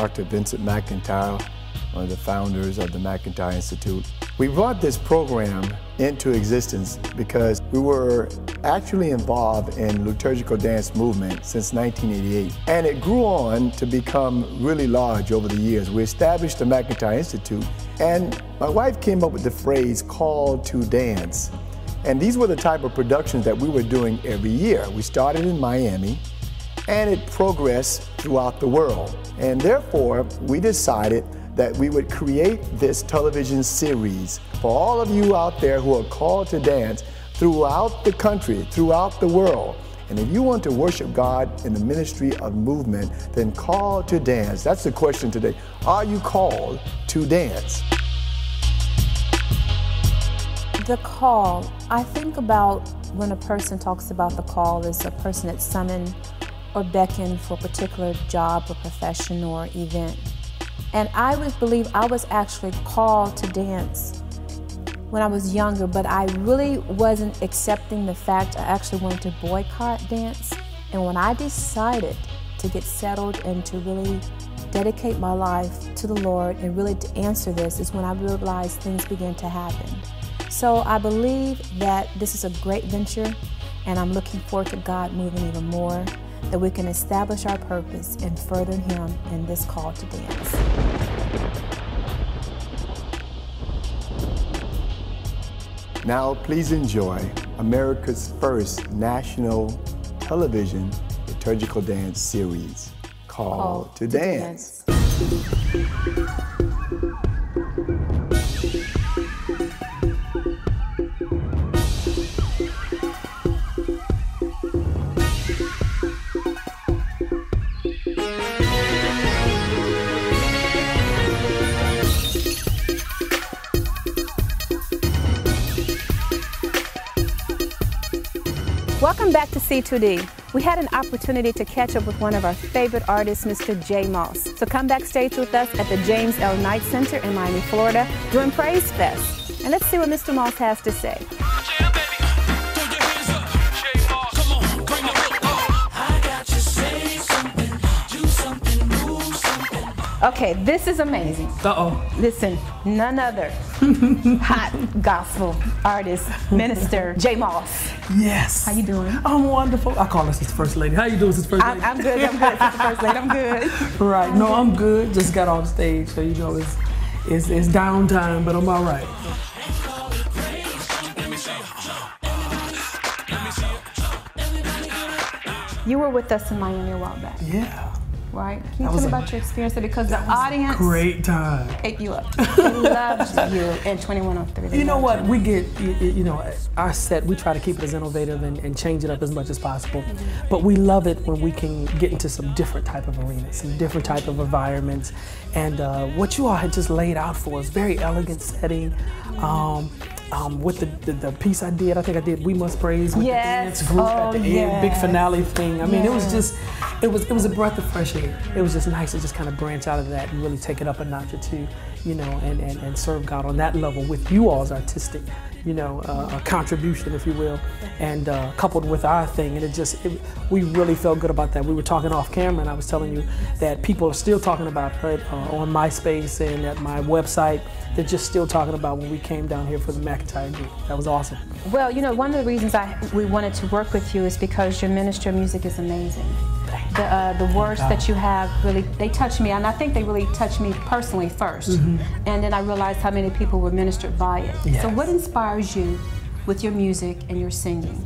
Dr. Vincent McIntyre, one of the founders of the McIntyre Institute. We brought this program into existence because we were actually involved in liturgical dance movement since 1988. And it grew on to become really large over the years. We established the McIntyre Institute, and my wife came up with the phrase "called to dance." And these were the type of productions that we were doing every year. We started in Miami, and it progressed throughout the world. And therefore, we decided that we would create this television series for all of you out there who are called to dance throughout the country, throughout the world. And if you want to worship God in the ministry of movement, then call to dance. That's the question today. Are you called to dance? The call, I think about when a person talks about the call as a person that's summoned or beckoned for a particular job or profession or event. And I would believe I was actually called to dance when I was younger, but I really wasn't accepting the fact I actually wanted to boycott dance. And when I decided to get settled and to really dedicate my life to the Lord and really to answer this is when I realized things began to happen. So I believe that this is a great venture, and I'm looking forward to God moving even more, that we can establish our purpose and further Him in this call to dance. Now please enjoy America's first national television liturgical dance series, Called to Dance. Welcome back to C2D. We had an opportunity to catch up with one of our favorite artists, Mr. J. Moss. So come backstage with us at the James L. Knight Center in Miami, Florida during Praise Fest. And let's see what Mr. Moss has to say. Okay, this is amazing. Uh-oh. Listen, none other hot gospel artist, minister, J. Moss. Yes. How you doing? I'm wonderful. I call her Sister First Lady. How you doing, Sister First Lady? I'm good, Sister First Lady, I'm good. Right, no, I'm good. Just got off stage, so you know it's downtime, but I'm all right. You were with us in Miami a while back. Yeah. Right? Can you tell me about your experience there? Because the audience great time. ate you up. They loved you and 2103. You know what? We get, you know, our set, we try to keep it as innovative and change it up as much as possible. But we love it when we can get into some different type of arenas, some different type of environments. And what you all had just laid out for us, very elegant setting. With the piece I think I did We Must Praise with the dance group at the end, big finale thing. I mean, it was just, it was a breath of fresh air. It was just nice to just kind of branch out of that and really take it up a notch or two, you know, and serve God on that level with you all's artistic, you know, contribution, if you will, and coupled with our thing. And we really felt good about that. We were talking off camera, and I was telling you that people are still talking about it on MySpace and at my website. They're just still talking about when we came down here for the McIntyre group. That was awesome. Well, you know, one of the reasons we wanted to work with you is because your ministry of music is amazing. The words that you have really, they touch me, and I think they really touch me personally first. And then I realized how many people were ministered by it. Yes. So what inspires you with your music and your singing?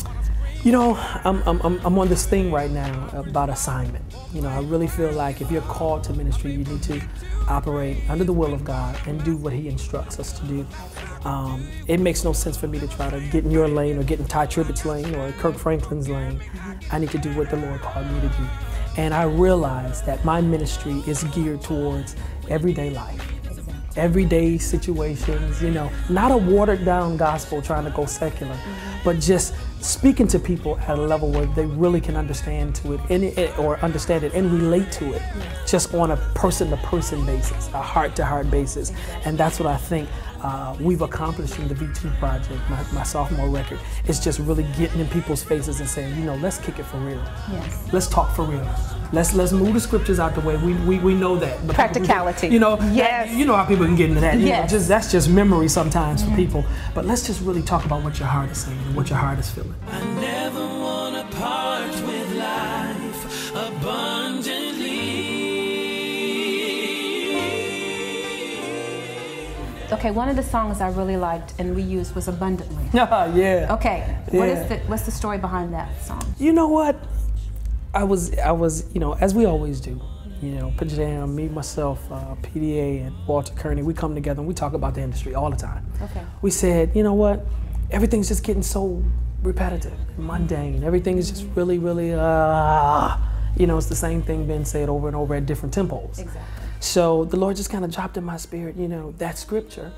You know, I'm on this thing right now about assignment. You know, I really feel like if you're called to ministry, you need to operate under the will of God and do what He instructs us to do. It makes no sense for me to try to get in your lane or get in Ty Tribbett's lane or Kirk Franklin's lane. I need to do what the Lord called me to do. And I realize that my ministry is geared towards everyday life. Everyday situations, you know, not a watered down gospel trying to go secular, but just speaking to people at a level where they really can understand or understand it and relate to it, just on a person-to-person basis, a heart-to-heart basis. And that's what I think we've accomplished in the V2 project, my sophomore record, is just really getting in people's faces and saying, you know, let's kick it for real. Yes. Let's talk for real. Let's move the scriptures out the way. We know that. But Practicality. You know, yes. You know how people can get into that. You yes. know, that's just memory sometimes for people. But let's just really talk about what your heart is saying and what your heart is feeling. I never want to part with life abundantly. Okay, one of the songs I really liked and we used was Abundantly. Yeah. Okay, Yeah. what's the story behind that song? You know what? I was, you know, as we always do, you know, Pajam, me, myself, PDA, and Walter Kearney, we come together and we talk about the industry all the time. Okay. We said, you know what? Everything's just getting so repetitive and mundane. Everything is just really, really, you know, it's the same thing being said over and over at different tempos. Exactly. So the Lord just kind of dropped in my spirit, you know, that scripture,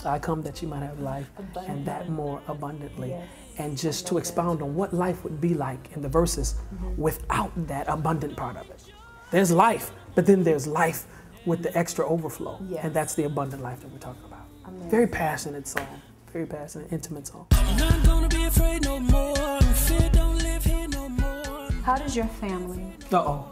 I come that you might have life and that more abundantly. Yes. And just to expound on what life would be like in the verses without that abundant part of it. There's life, but then there's life with the extra overflow. Yes. And that's the abundant life that we're talking about. Amen. Very passionate song, very passionate, intimate song. I'm not gonna be afraid no more. Fear don't live here no more. How does your family, Uh-oh,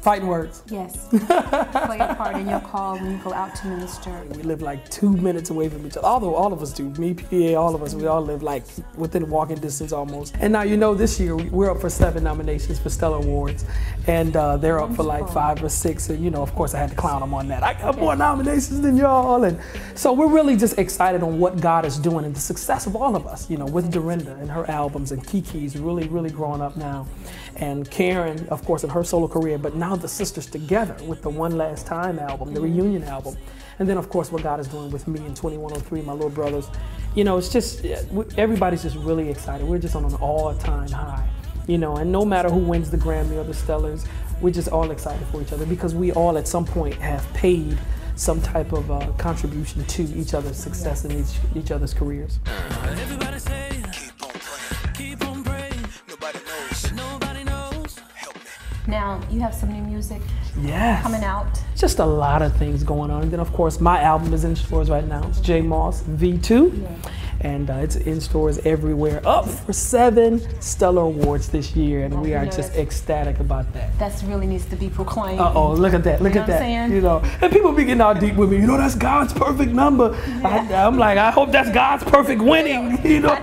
fighting words. yes, play a part in your call when you go out to minister? We live like 2 minutes away from each other. Although all of us do, me, PA, all of us, we all live like within walking distance almost. And now, you know, this year we're up for 7 nominations for Stellar Awards, and they're up for like 5 or 6. And you know, of course, I had to clown them on that. I got more nominations than y'all, and so we're really just excited on what God is doing and the success of all of us. You know, with Dorinda and her albums, and Kiki's really, really growing up now, and Karen, of course, in her solo career, but now the sisters together with the One Last Time album, the reunion album. And then of course what God is doing with me and 2103, my little brothers. You know, it's just, everybody's just really excited. We're just on an all-time high, you know, and no matter who wins the Grammy or the Stellars, we're just all excited for each other because we all at some point have paid some type of contribution to each other's success and each other's careers. Everybody say, keep on praying. Nobody knows. Help me. Now, you have some new music Yes. coming out. Just a lot of things going on. And then of course my album is in stores right now. It's J Moss V2. And it's in stores everywhere. Up for 7 Stellar Awards this year, and we are just ecstatic about that. That really needs to be proclaimed. Uh-oh, look at that, look You know at what I'm that. saying? You know, and people be getting all deep with me. You know, that's God's perfect number. I'm like, I hope that's God's perfect winning. You know,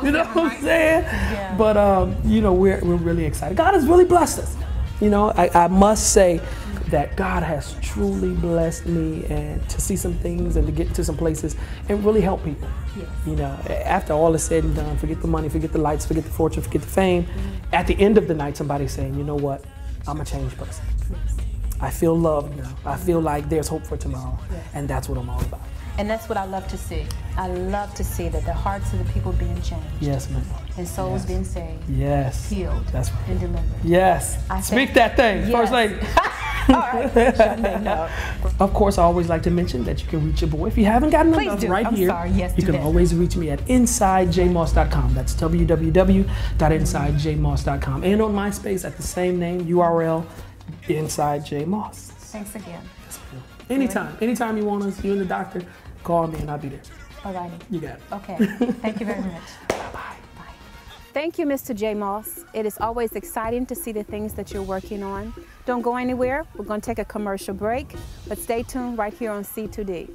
you know what I'm saying? Yeah. But you know, we're really excited. God has really blessed us. You know, I must say that God has truly blessed me, and to see some things and to get to some places and really help people. Yes. You know, after all is said and done, forget the money, forget the lights, forget the fortune, forget the fame. At the end of the night, somebody's saying, you know what, I'm a changed person. Yes. I feel loved now. I feel like there's hope for tomorrow. Yes. And that's what I'm all about. And that's what I love to see. I love to see that the hearts of the people being changed. Yes, ma'am. And souls being saved, Yes. healed, That's right. and delivered. Yes. I Speak think- that thing, First Yes. Lady. All right. No. Of course, I always like to mention that you can reach your boy. If you haven't gotten Please enough do. right I'm here, sorry. Yes, you do can that. always reach me at InsideJMoss.com. That's www.InsideJMoss.com. And on MySpace at the same name, URL, Inside J Moss. Thanks again. Anytime you want us, you and the doctor, call me and I'll be there. All righty. You got it. Okay. Thank you very much. Bye. Bye. Thank you, Mr. J. Moss. It is always exciting to see the things that you're working on. Don't go anywhere. We're going to take a commercial break, but stay tuned right here on C2D.